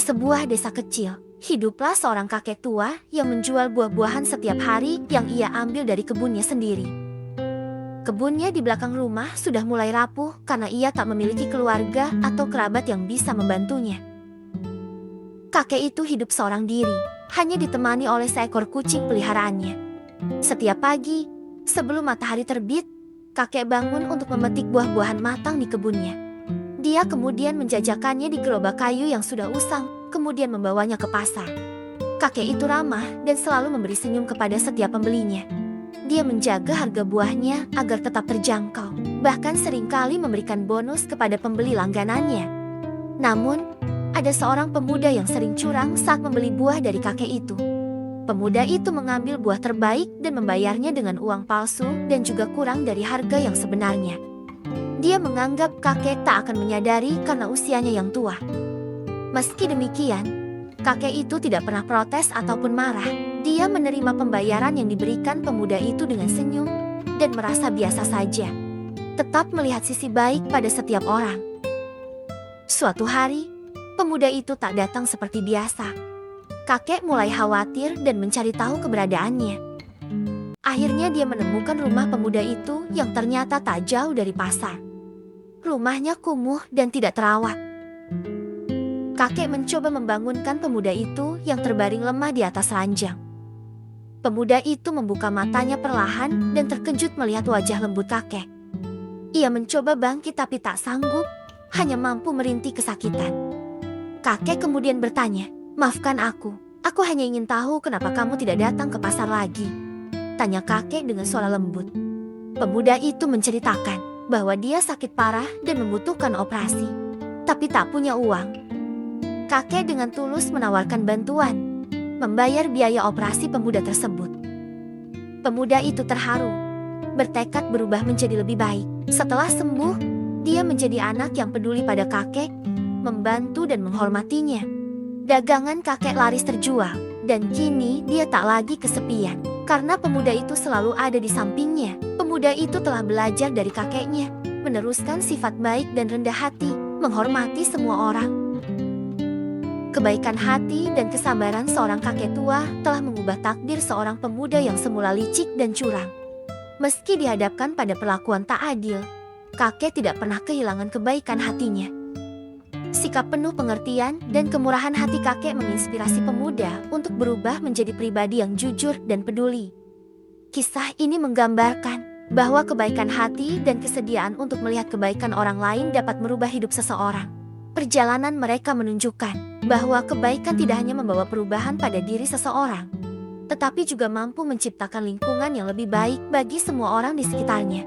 sebuah desa kecil, hiduplah seorang kakek tua yang menjual buah-buahan setiap hari yang ia ambil dari kebunnya sendiri. Kebunnya di belakang rumah sudah mulai rapuh karena ia tak memiliki keluarga atau kerabat yang bisa membantunya. Kakek itu hidup seorang diri, hanya ditemani oleh seekor kucing peliharaannya. Setiap pagi, sebelum matahari terbit, kakek bangun untuk memetik buah-buahan matang di kebunnya. Dia kemudian menjajakannya di gerobak kayu yang sudah usang, kemudian membawanya ke pasar. Kakek itu ramah dan selalu memberi senyum kepada setiap pembelinya. Dia menjaga harga buahnya agar tetap terjangkau, bahkan seringkali memberikan bonus kepada pembeli langganannya. Namun, ada seorang pemuda yang sering curang saat membeli buah dari kakek itu. Pemuda itu mengambil buah terbaik dan membayarnya dengan uang palsu dan juga kurang dari harga yang sebenarnya. Dia menganggap kakek tak akan menyadari karena usianya yang tua. Meski demikian, kakek itu tidak pernah protes ataupun marah. Dia menerima pembayaran yang diberikan pemuda itu dengan senyum dan merasa biasa saja. Tetap melihat sisi baik pada setiap orang. Suatu hari, pemuda itu tak datang seperti biasa. Kakek mulai khawatir dan mencari tahu keberadaannya. Akhirnya dia menemukan rumah pemuda itu yang ternyata tak jauh dari pasar. Rumahnya kumuh dan tidak terawat. Kakek mencoba membangunkan pemuda itu yang terbaring lemah di atas ranjang. Pemuda itu membuka matanya perlahan dan terkejut melihat wajah lembut kakek. Ia mencoba bangkit tapi tak sanggup, hanya mampu merintih kesakitan. Kakek kemudian bertanya, "Maafkan aku hanya ingin tahu kenapa kamu tidak datang ke pasar lagi?" tanya kakek dengan suara lembut. Pemuda itu menceritakan bahwa dia sakit parah dan membutuhkan operasi, tapi tak punya uang. Kakek dengan tulus menawarkan bantuan, membayar biaya operasi pemuda tersebut. Pemuda itu terharu, bertekad berubah menjadi lebih baik. Setelah sembuh, dia menjadi anak yang peduli pada kakek, membantu dan menghormatinya. Dagangan kakek laris terjual, dan kini dia tak lagi kesepian. Karena pemuda itu selalu ada di sampingnya. Pemuda itu telah belajar dari kakeknya, meneruskan sifat baik dan rendah hati, menghormati semua orang. Kebaikan hati dan kesabaran seorang kakek tua telah mengubah takdir seorang pemuda yang semula licik dan curang. Meski dihadapkan pada perlakuan tak adil, kakek tidak pernah kehilangan kebaikan hatinya. Sikap penuh pengertian dan kemurahan hati kakek menginspirasi pemuda untuk berubah menjadi pribadi yang jujur dan peduli. Kisah ini menggambarkan bahwa kebaikan hati dan kesediaan untuk melihat kebaikan orang lain dapat merubah hidup seseorang. Perjalanan mereka menunjukkan bahwa kebaikan tidak hanya membawa perubahan pada diri seseorang, tetapi juga mampu menciptakan lingkungan yang lebih baik bagi semua orang di sekitarnya.